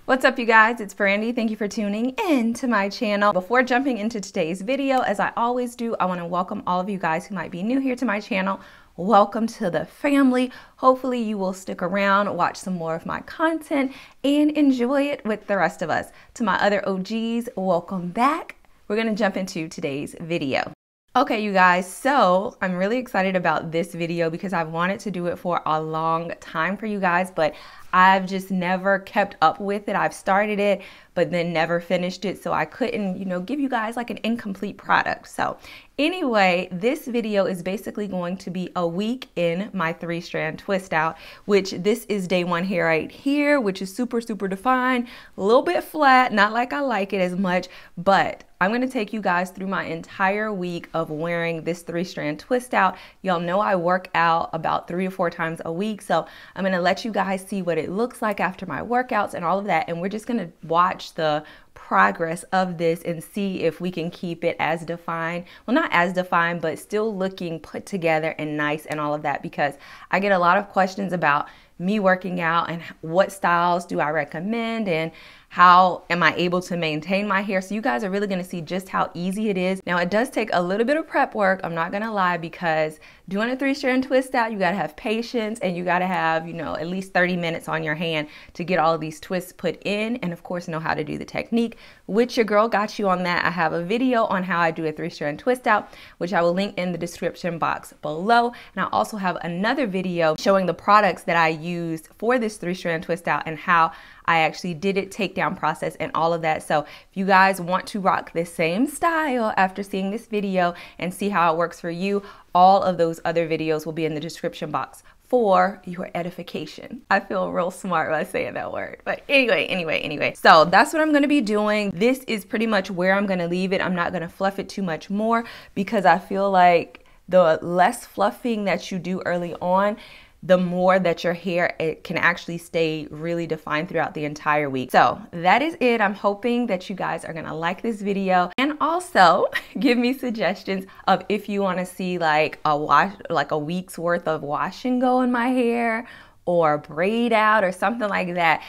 What's up, you guys? It's Brandi. Thank you for tuning in to my channel. Before jumping into today's video, as I always do, I want to welcome all of you guys who might be new here to my channel. Welcome to the family. Hopefully you will stick around, watch some more of my content, and enjoy it with the rest of us. To my other OGs, welcome back. We're going to jump into today's video. Okay, you guys, so I'm really excited about this video because I've wanted to do it for a long time for you guys, but I've just never kept up with it. I've started it, but then never finished it. So I couldn't, give you guys like an incomplete product. So anyway, this video is basically going to be a week in my 3-strand twist out, which this is day one here right here, which is super defined, a little bit flat, not like I like it as much, but I'm going to take you guys through my entire week of wearing this 3-strand twist out. Y'all know I work out about 3 or 4 times a week. So I'm going to let you guys see what it looks like after my workouts and all of that. And we're just going to watch the progress of this and see if we can keep it as defined. Well, not as defined, but still looking put together and nice and all of that, because I get a lot of questions about me working out and what styles do I recommend and how am I able to maintain my hair. So you guys are really going to see just how easy it is. Now, it does take a little bit of prep work, I'm not going to lie, because doing a 3-strand twist out, you got to have patience and you got to have, at least 30 minutes on your hand to get all of these twists put in, and of course know how to do the technique, which your girl got you on that. I have a video on how I do a 3-strand twist out, which I will link in the description box below. And I also have another video showing the products that I used for this 3-strand twist out and how I actually did it, takedown process and all of that. So if you guys want to rock this same style after seeing this video and see how it works for you, all of those other videos will be in the description box for your edification. I feel real smart by saying that word. But anyway. So that's what I'm going to be doing. This is pretty much where I'm going to leave it. I'm not going to fluff it too much more because I feel like the less fluffing that you do early on, the more that your hair, it can actually stay really defined throughout the entire week. So that is it. I'm hoping that you guys are gonna like this video, and also give me suggestions of if you want to see like a week's worth of wash and go in my hair or braid out or something like that.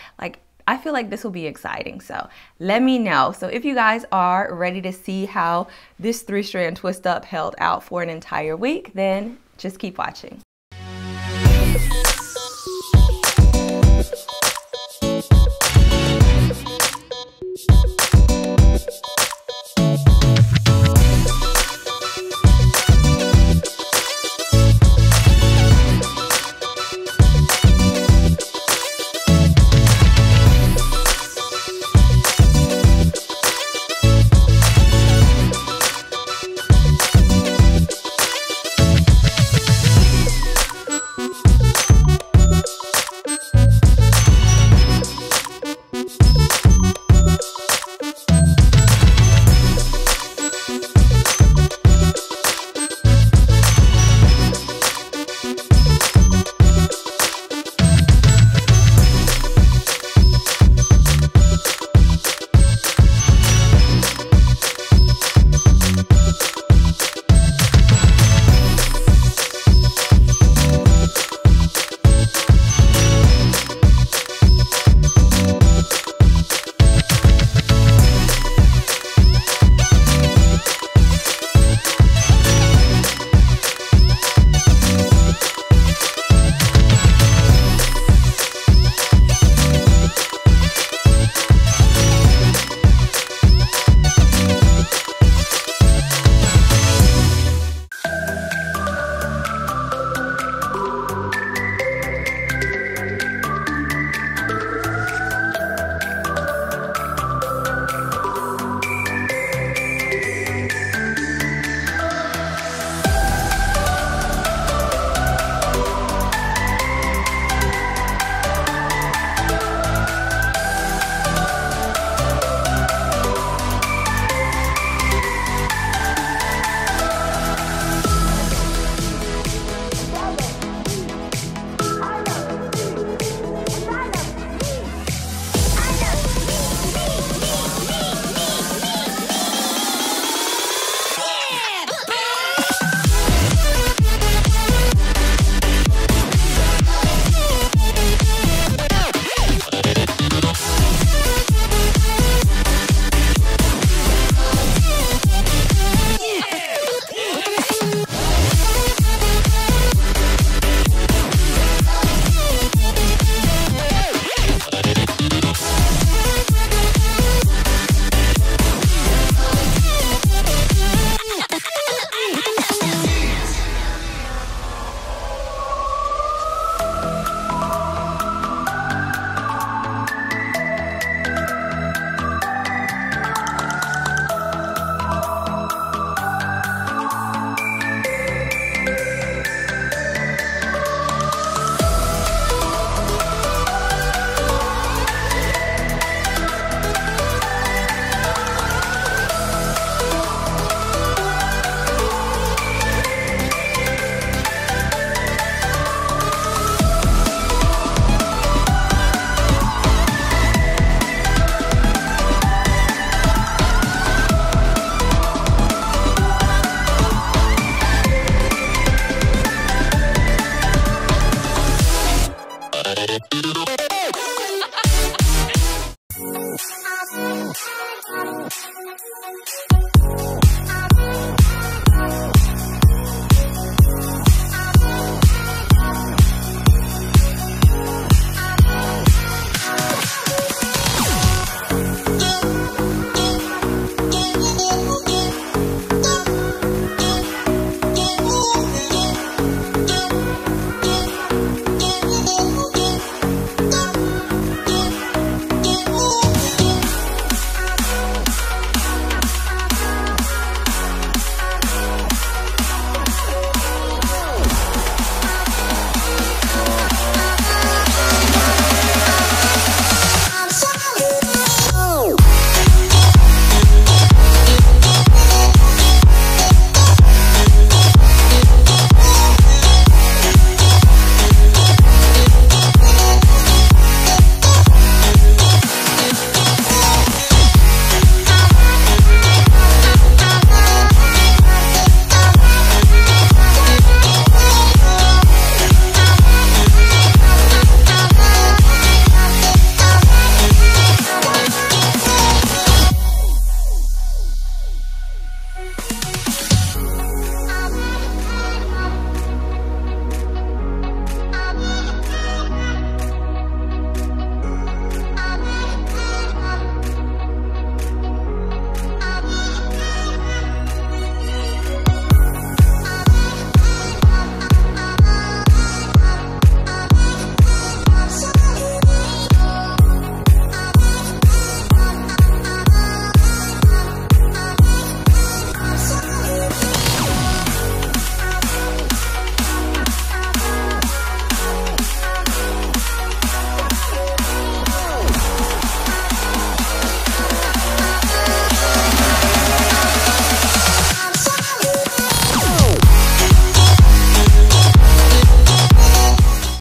I feel like this will be exciting, so let me know. So if you guys are ready to see how this 3-strand twist up held out for an entire week, then just keep watching.